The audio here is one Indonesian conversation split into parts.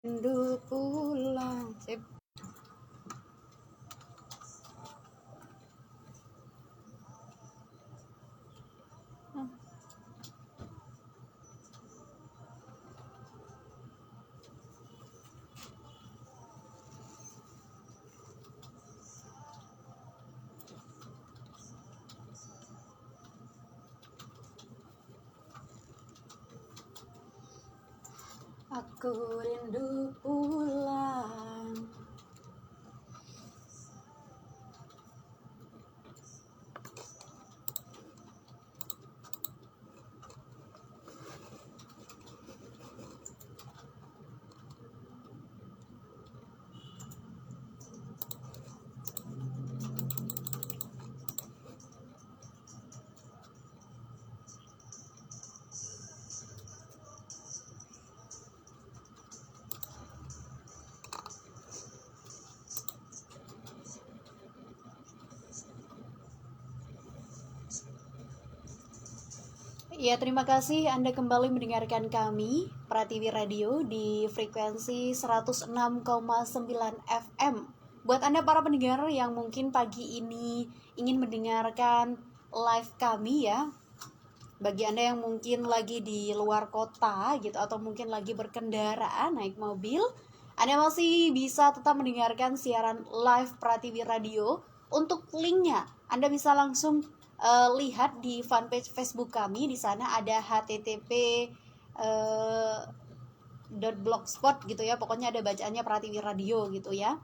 Rindu pulang. Sip. Aku rindu pulang. Ya, terima kasih Anda kembali mendengarkan kami, Pratiwi Radio, di frekuensi 106,9 FM. Buat Anda para pendengar yang mungkin pagi ini ingin mendengarkan live kami ya, bagi Anda yang mungkin lagi di luar kota gitu, atau mungkin lagi berkendara, naik mobil, Anda masih bisa tetap mendengarkan siaran live Pratiwi Radio. Untuk linknya, Anda bisa langsung lihat di fanpage Facebook kami. Di sana ada http .blogspot gitu ya, pokoknya ada bacaannya Pratiwi Radio gitu ya.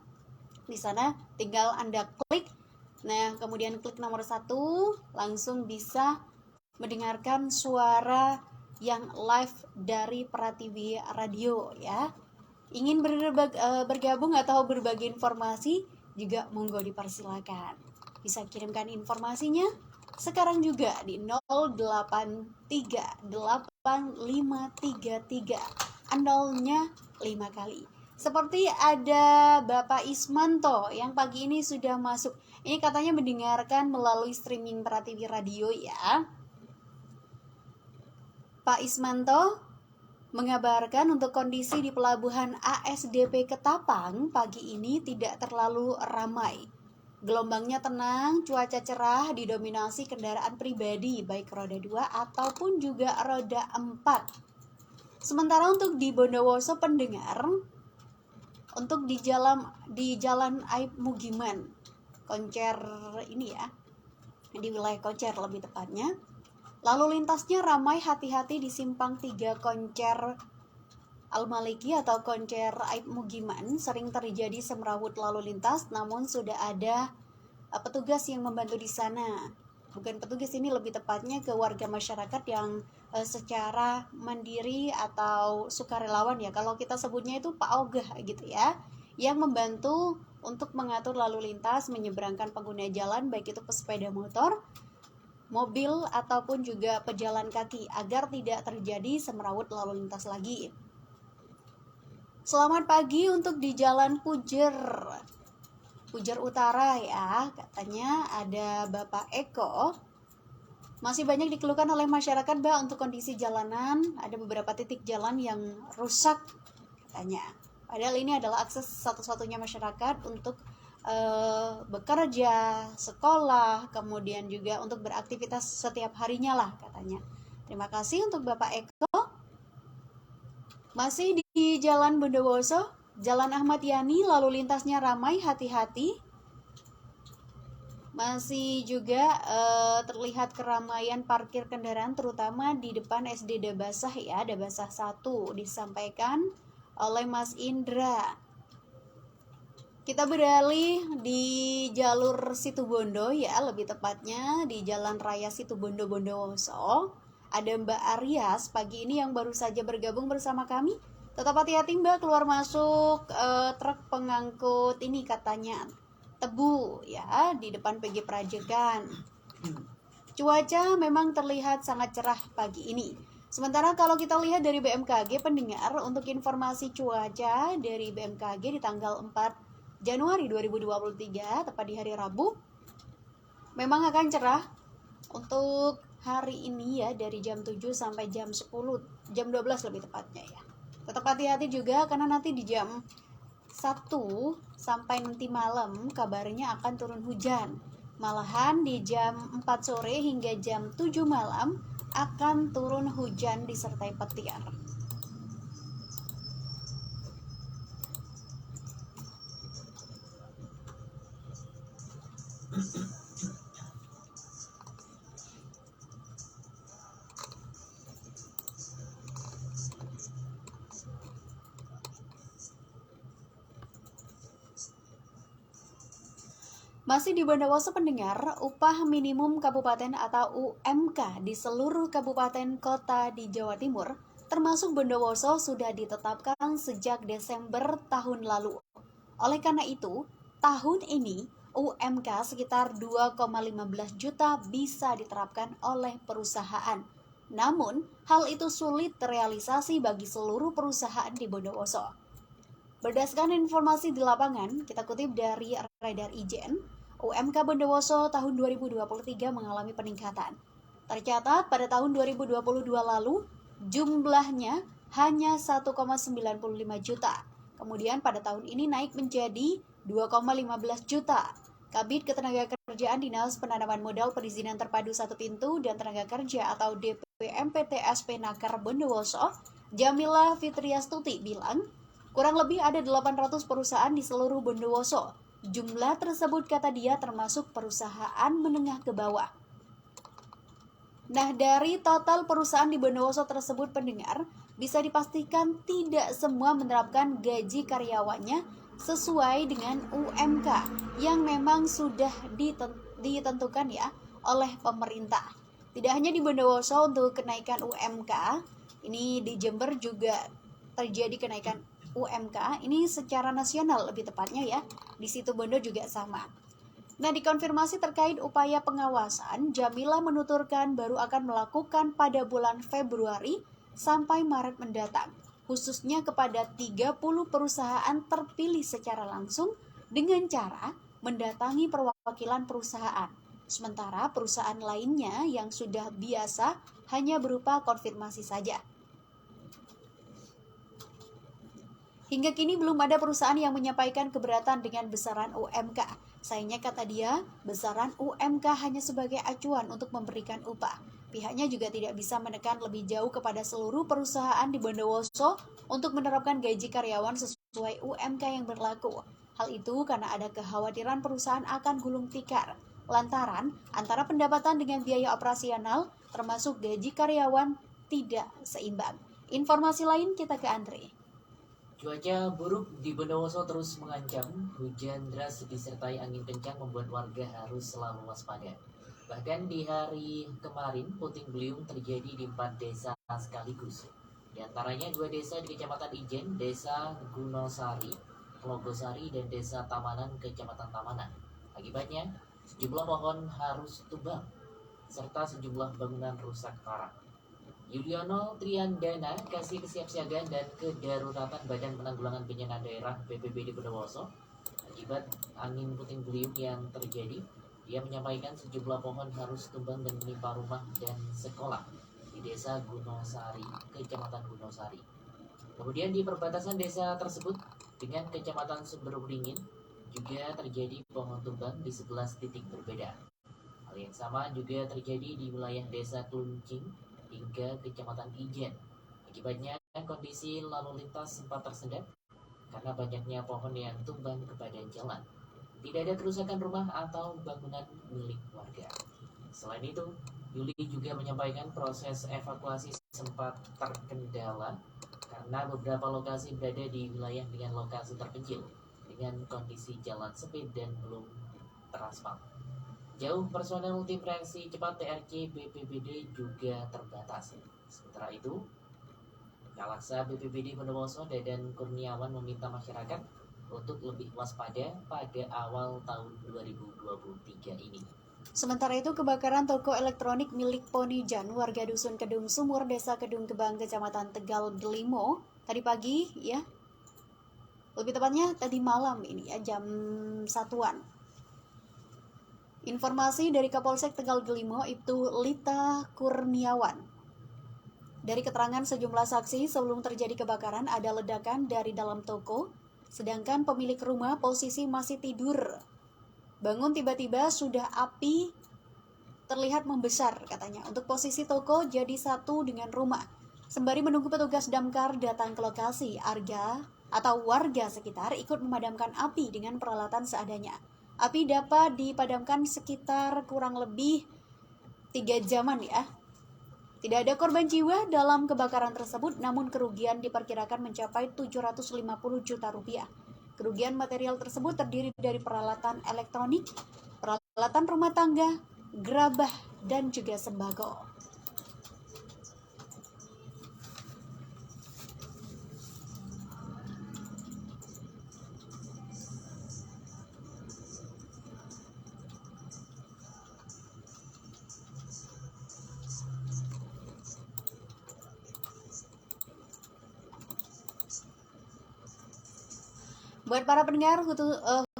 Di sana tinggal Anda klik, nah kemudian klik nomor 1, langsung bisa mendengarkan suara yang live dari Pratiwi Radio ya. Ingin bergabung atau berbagi informasi juga monggo dipersilakan. Bisa kirimkan informasinya sekarang juga di 083853 andalnya 5 kali. Seperti ada Bapak Ismanto yang pagi ini sudah masuk. Ini katanya mendengarkan melalui streaming Pratiwi Radio ya. Pak Ismanto mengabarkan untuk kondisi di pelabuhan ASDP Ketapang pagi ini tidak terlalu ramai. Gelombangnya tenang, cuaca cerah, didominasi kendaraan pribadi baik roda 2 ataupun juga roda 4. Sementara untuk di Bondowoso pendengar, untuk di jalan Aib Mugiman, Koncer ini ya, di wilayah Koncer lebih tepatnya, lalu lintasnya ramai, hati-hati di simpang 3 Koncer Al-Maliki atau Koncer Aib Mugiman. Sering terjadi semrawut lalu lintas, namun sudah ada petugas yang membantu di sana. Bukan petugas, ini lebih tepatnya ke warga masyarakat yang secara mandiri atau sukarelawan ya. Kalau kita sebutnya itu Pak Ogah gitu ya, yang membantu untuk mengatur lalu lintas, menyeberangkan pengguna jalan baik itu pesepeda motor, mobil ataupun juga pejalan kaki agar tidak terjadi semrawut lalu lintas lagi. Selamat pagi untuk di Jalan Pujer Utara ya, katanya ada Bapak Eko. Masih banyak dikeluhkan oleh masyarakat Mbak untuk kondisi jalanan, ada beberapa titik jalan yang rusak katanya. Padahal ini adalah akses satu-satunya masyarakat untuk bekerja, sekolah, kemudian juga untuk beraktivitas setiap harinya lah katanya. Terima kasih untuk Bapak Eko. Masih di Jalan Bondowoso, Jalan Ahmad Yani, lalu lintasnya ramai, hati-hati. Masih juga terlihat keramaian parkir kendaraan terutama di depan SD Dabasah ya, Dabasah 1 disampaikan oleh Mas Indra. Kita beralih di jalur Situbondo ya, lebih tepatnya di Jalan Raya Situbondo Bondowoso. Ada Mbak Aryas pagi ini yang baru saja bergabung bersama kami. Tetap hati-hati Mbak keluar masuk truk pengangkut ini katanya tebu ya di depan PG Prajegan. Cuaca memang terlihat sangat cerah pagi ini. Sementara kalau kita lihat dari BMKG pendengar, untuk informasi cuaca dari BMKG di tanggal 4 Januari 2023 tepat di hari Rabu, memang akan cerah untuk hari ini ya, dari jam 7 sampai jam 10, jam 12 lebih tepatnya ya. Tetap hati-hati juga karena nanti di jam 1 sampai nanti malam kabarnya akan turun hujan. Malahan di jam 4 sore hingga jam 7 malam akan turun hujan disertai petir. Masih di Bondowoso pendengar, upah minimum kabupaten atau UMK di seluruh kabupaten kota di Jawa Timur, termasuk Bondowoso sudah ditetapkan sejak Desember tahun lalu. Oleh karena itu, tahun ini UMK sekitar 2,15 juta bisa diterapkan oleh perusahaan. Namun, hal itu sulit terrealisasi bagi seluruh perusahaan di Bondowoso. Berdasarkan informasi di lapangan, kita kutip dari Radar Ijen, UMK Bondowoso tahun 2023 mengalami peningkatan. Tercatat pada tahun 2022 lalu, jumlahnya hanya 1,95 juta. Kemudian pada tahun ini naik menjadi 2,15 juta. Kabid Ketenagakerjaan Dinas Penanaman Modal Perizinan Terpadu Satu Pintu dan Tenaga Kerja atau DPMPTSP Nakar Bondowoso, Jamila Fitriastuti bilang, kurang lebih ada 800 perusahaan di seluruh Bondowoso. Jumlah tersebut kata dia termasuk perusahaan menengah ke bawah. Nah, dari total perusahaan di Bondowoso tersebut pendengar, bisa dipastikan tidak semua menerapkan gaji karyawannya sesuai dengan UMK yang memang sudah ditentukan ya oleh pemerintah. Tidak hanya di Bondowoso untuk kenaikan UMK, ini di Jember juga terjadi kenaikan UMK, ini secara nasional lebih tepatnya ya. Di situ Bondo juga sama. Nah, dikonfirmasi terkait upaya pengawasan, Jamila menuturkan baru akan melakukan pada bulan Februari sampai Maret mendatang, khususnya kepada 30 perusahaan terpilih secara langsung dengan cara mendatangi perwakilan perusahaan. Sementara perusahaan lainnya yang sudah biasa hanya berupa konfirmasi saja. Hingga kini belum ada perusahaan yang menyampaikan keberatan dengan besaran UMK. Sayangnya kata dia, besaran UMK hanya sebagai acuan untuk memberikan upah. Pihaknya juga tidak bisa menekan lebih jauh kepada seluruh perusahaan di Bondowoso untuk menerapkan gaji karyawan sesuai UMK yang berlaku. Hal itu karena ada kekhawatiran perusahaan akan gulung tikar, lantaran antara pendapatan dengan biaya operasional termasuk gaji karyawan tidak seimbang. Informasi lain kita ke Andre. Cuaca buruk di Bondowoso terus mengancam. Hujan deras disertai angin kencang membuat warga harus selalu waspada. Bahkan di hari kemarin, puting beliung terjadi di 4 desa sekaligus. Di antaranya 2 desa di Kecamatan Ijen, Desa Gunosari, Logosari, dan Desa Tamanan, Kecamatan Tamanan. Akibatnya, sejumlah pohon harus tumbang, serta sejumlah bangunan rusak parah. Yuliono Triandana, Kasih Kesiapsiagaan dan Kedaruratan Badan Penanggulangan Bencana Daerah BPBD Bondowoso, akibat angin puting beliung yang terjadi, dia menyampaikan sejumlah pohon harus tumbang dan menimpa rumah dan sekolah di Desa Gunosari, Kecamatan Gunosari. Kemudian di perbatasan desa tersebut dengan Kecamatan Sumberberingin juga terjadi pohon tumbang di 11 titik berbeda. Hal yang sama juga terjadi di wilayah Desa Kluncing hingga Kecamatan Ijen. Akibatnya kondisi lalu lintas sempat tersendat karena banyaknya pohon yang tumbang ke badan jalan. Tidak ada kerusakan rumah atau bangunan milik warga. Selain itu, Yuli juga menyampaikan proses evakuasi sempat terkendala karena beberapa lokasi berada di wilayah dengan lokasi terpencil dengan kondisi jalan sempit dan belum teraspal. Jauh personel tim reaksi cepat TRC BPBD juga terbatas. Sementara itu, Kalaksa BPBD Bondowoso Dadan Kurniawan meminta masyarakat untuk lebih waspada pada awal tahun 2023 ini. Sementara itu, kebakaran toko elektronik milik Ponijan, warga Dusun Kedung Sumur, Desa Kedung Kebang, Kecamatan Tegal Delimo, tadi pagi ya, lebih tepatnya tadi malam ini ya, jam 1-an. Informasi dari Kapolsek Tegal Delimo itu Lita Kurniawan Dari keterangan sejumlah saksi, sebelum terjadi kebakaran ada ledakan dari dalam toko, sedangkan pemilik rumah posisi masih tidur. Bangun tiba-tiba sudah api terlihat membesar katanya. Untuk posisi toko jadi satu dengan rumah. Sembari menunggu petugas damkar datang ke lokasi, warga sekitar ikut memadamkan api dengan peralatan seadanya. Api dapat dipadamkan sekitar kurang lebih 3 jaman ya. Tidak ada korban jiwa dalam kebakaran tersebut, namun kerugian diperkirakan mencapai 750 juta rupiah. Kerugian material tersebut terdiri dari peralatan elektronik, peralatan rumah tangga, gerabah, dan juga sembako. Buat para pendengar,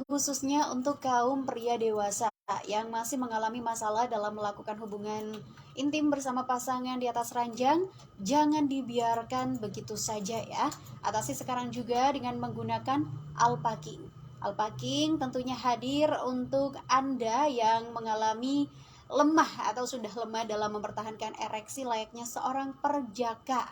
khususnya untuk kaum pria dewasa yang masih mengalami masalah dalam melakukan hubungan intim bersama pasangan di atas ranjang, jangan dibiarkan begitu saja ya. Atasi sekarang juga dengan menggunakan Alpacking. Alpacking tentunya hadir untuk Anda yang mengalami lemah atau sudah lemah dalam mempertahankan ereksi layaknya seorang perjaka.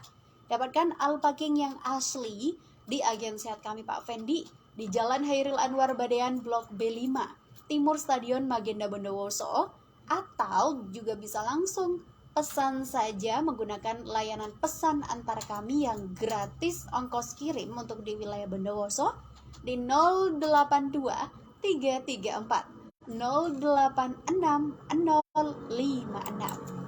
Dapatkan Alpacking yang asli di agen sehat kami Pak Fendi di Jalan Hairil Anwar Badean Blok B5, Timur Stadion Magenda Bondowoso, atau juga bisa langsung pesan saja menggunakan layanan pesan antar kami yang gratis ongkos kirim untuk di wilayah Bondowoso di 082 334 086 056.